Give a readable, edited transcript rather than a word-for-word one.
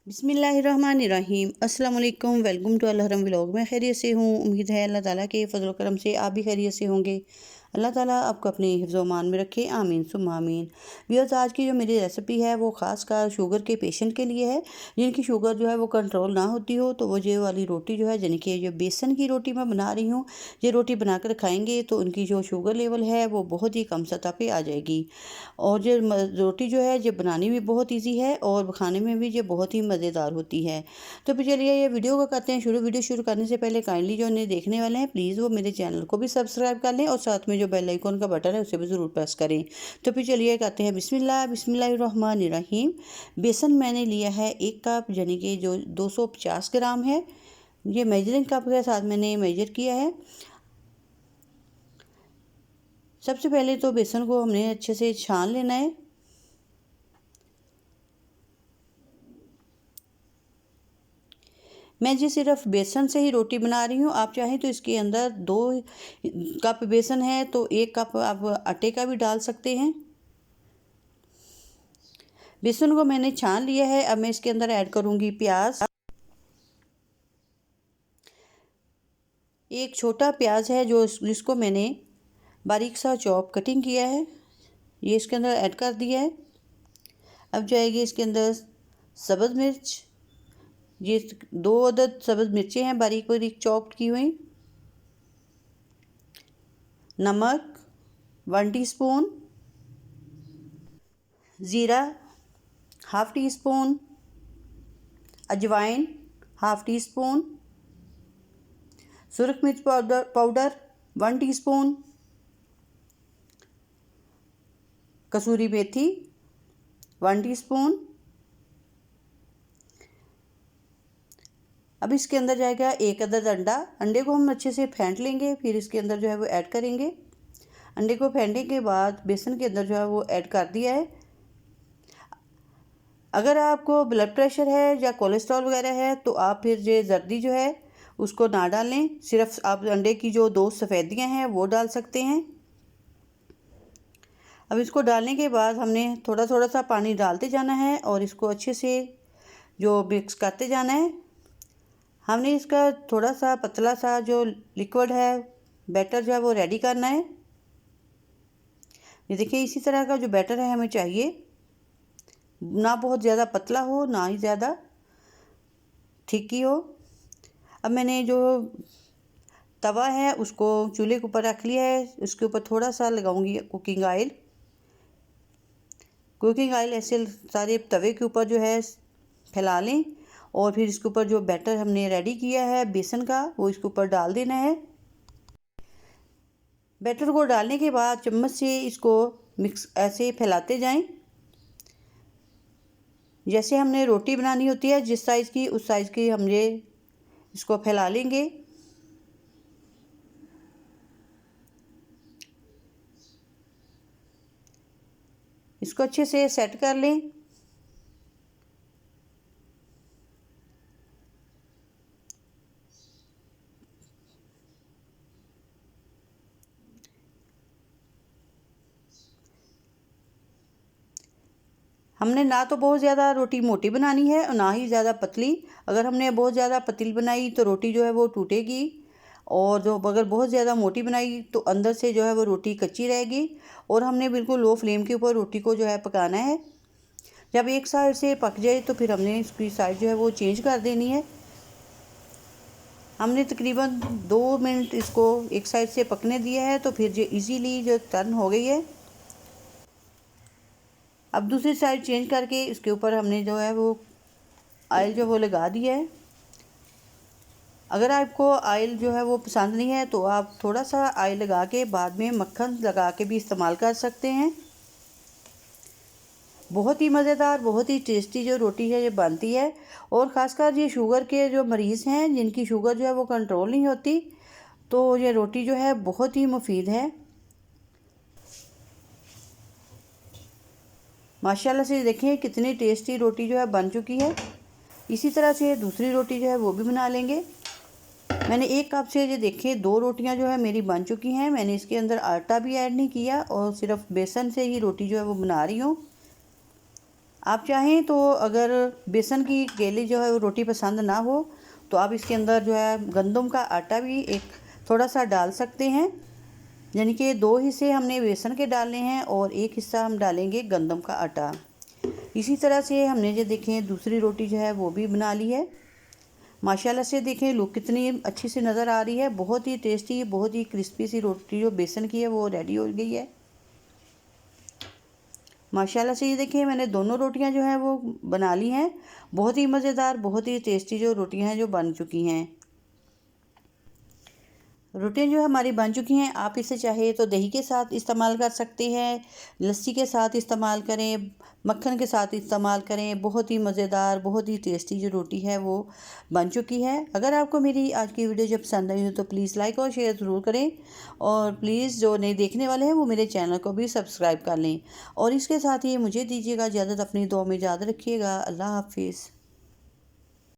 बिस्मिल्लाहिर्रहमानिर्रहीम अस्सलाम वालेकुम। वेलकम टू अलहरम व्लॉग। मैं खैरियत से हूँ। उम्मीद है अल्लाह ताला के फजल करम से आप भी खैरियत से होंगे। अल्लाह ताला आपको अपने हिफ्ज़ मान में रखे, आमीन सुम्मा आमीन। व्यूअर्स, आज की जो मेरी रेसिपी है वो ख़ास कर शुगर के पेशेंट के लिए है, जिनकी शुगर जो है वो कंट्रोल ना होती हो। तो वो ये वाली रोटी जो है, यानी कि जो बेसन की रोटी मैं बना रही हूँ, ये रोटी बनाकर खाएंगे तो उनकी जो शुगर लेवल है वो बहुत ही कम सतह पे आ जाएगी। और ये रोटी जो है ये बनानी भी बहुत ईजी है और खाने में भी ये बहुत ही मज़ेदार होती है। तो फिर चलिए ये वीडियो को करते हैं शुरू। वीडियो शुरू करने से पहले काइंडली जो उन्हें देखने वाले हैं प्लीज़ वो मेरे चैनल को भी सब्सक्राइब कर लें और साथ में जो बेल आइकन का बटन है उसे भी ज़रूर प्रेस करें। तो फिर चलिए कहते हैं बिस्मिल्लाहिर्रहमानिर्रहीम। बेसन मैंने लिया है 1 कप, यानी कि जो 250 ग्राम है। ये मेजरिंग कप के साथ मैंने मेजर किया है। सबसे पहले तो बेसन को हमने अच्छे से छान लेना है। मैं जी सिर्फ बेसन से ही रोटी बना रही हूँ। आप चाहें तो इसके अंदर 2 कप बेसन है तो 1 कप आप आटे का भी डाल सकते हैं। बेसन को मैंने छान लिया है। अब मैं इसके अंदर ऐड करूँगी प्याज। एक छोटा प्याज है जिसको मैंने बारीक सा चॉप कटिंग किया है, ये इसके अंदर ऐड कर दिया है। अब जाएगी इसके अंदर सब्ज़ मिर्च। ये 2 अदद सब्ज़ मिर्चें हैं बारीक बारीक चॉप की हुई। नमक 1 टीस्पून, ज़ीरा हाफ़ टी स्पून, अजवाइन हाफ़ टी स्पून, सुरख मिर्च पाउडर 1 टीस्पून, कसूरी मेथी 1 टीस्पून। अब इसके अंदर जाएगा 1 अदद अंडा। अंडे को हम अच्छे से फेंट लेंगे, फिर इसके अंदर जो है वो ऐड करेंगे। अंडे को फेंटने के बाद बेसन के अंदर जो है वो ऐड कर दिया है। अगर आपको ब्लड प्रेशर है या कोलेस्ट्रॉल वगैरह है तो आप फिर ये जर्दी जो है उसको ना डालें, सिर्फ आप अंडे की जो 2 सफ़ेदियाँ हैं वो डाल सकते हैं। अब इसको डालने के बाद हमने थोड़ा थोड़ा सा पानी डालते जाना है और इसको अच्छे से जो मिक्स करते जाना है। हमने इसका थोड़ा सा पतला सा जो लिक्विड है बैटर जो है वो रेडी करना है। ये देखिए इसी तरह का जो बैटर है हमें चाहिए, ना बहुत ज़्यादा पतला हो ना ही ज़्यादा थिक ही हो। अब मैंने जो तवा है उसको चूल्हे के ऊपर रख लिया है। उसके ऊपर थोड़ा सा लगाऊंगी कुकिंग ऑयल। कुकिंग ऑयल ऐसे सारे तवे के ऊपर जो है फैला लें और फिर इसके ऊपर जो बैटर हमने रेडी किया है बेसन का वो इसके ऊपर डाल देना है। बैटर को डालने के बाद चम्मच से इसको मिक्स ऐसे फैलाते जाएं। जैसे हमने रोटी बनानी होती है जिस साइज़ की उस साइज़ की हम ये इसको फैला लेंगे। इसको अच्छे से सेट कर लें। हमने ना तो बहुत ज़्यादा रोटी मोटी बनानी है और ना ही ज़्यादा पतली। अगर हमने बहुत ज़्यादा पतली बनाई तो रोटी जो है वो टूटेगी, और जो अगर बहुत ज़्यादा मोटी बनाई तो अंदर से जो है वो रोटी कच्ची रहेगी। और हमने बिल्कुल लो फ्लेम के ऊपर रोटी को जो है पकाना है। जब एक साइड से पक जाए तो फिर हमने इसकी साइड जो है वो चेंज कर देनी है। हमने तकरीबन 2 मिनट इसको एक साइड से पकने दिया है तो फिर ये इजीली जो टर्न हो गई है। अब दूसरी साइड चेंज करके इसके ऊपर हमने जो है वो ऑयल जो वो लगा दिया है। अगर आपको ऑयल जो है वो पसंद नहीं है तो आप थोड़ा सा ऑयल लगा के बाद में मक्खन लगा के भी इस्तेमाल कर सकते हैं। बहुत ही मज़ेदार, बहुत ही टेस्टी जो रोटी है ये बनती है। और ख़ासकर ये शुगर के जो मरीज़ हैं जिनकी शुगर जो है वो कंट्रोल नहीं होती, तो ये रोटी जो है बहुत ही मुफीद है। माशाल्लाह से देखें कितनी टेस्टी रोटी जो है बन चुकी है। इसी तरह से दूसरी रोटी जो है वो भी बना लेंगे। मैंने 1 कप से ये देखिए 2 रोटियां जो है मेरी बन चुकी हैं। मैंने इसके अंदर आटा भी ऐड नहीं किया और सिर्फ बेसन से ही रोटी जो है वो बना रही हूँ। आप चाहें तो अगर बेसन की गेली जो है वो रोटी पसंद ना हो तो आप इसके अंदर जो है गंदम का आटा भी एक थोड़ा सा डाल सकते हैं। यानी कि 2 हिस्से हमने बेसन के डालने हैं और 1 हिस्सा हम डालेंगे गंदम का आटा। इसी तरह से हमने जो देखें दूसरी रोटी जो है वो भी बना ली है। माशाल्लाह से देखें लुक कितनी अच्छी सी नज़र आ रही है। बहुत ही टेस्टी, बहुत ही क्रिस्पी सी रोटी जो बेसन की है वो रेडी हो गई है माशाल्लाह से। ये देखिए मैंने दोनों रोटियां जो हैं वो बना ली हैं। बहुत ही मज़ेदार, बहुत ही टेस्टी जो रोटियां हैं जो बन चुकी हैं। रोटियां जो हमारी बन चुकी हैं, आप इसे चाहे तो दही के साथ इस्तेमाल कर सकते हैं, लस्सी के साथ इस्तेमाल करें, मक्खन के साथ इस्तेमाल करें। बहुत ही मज़ेदार, बहुत ही टेस्टी जो रोटी है वो बन चुकी है। अगर आपको मेरी आज की वीडियो जब पसंद आई हो तो प्लीज़ लाइक और शेयर ज़रूर करें और प्लीज़ जो नए देखने वाले हैं वो मेरे चैनल को भी सब्सक्राइब कर लें। और इसके साथ ही मुझे दीजिएगा इजाज़त, अपनी दुआ में याद रखिएगा। अल्लाह हाफिज़।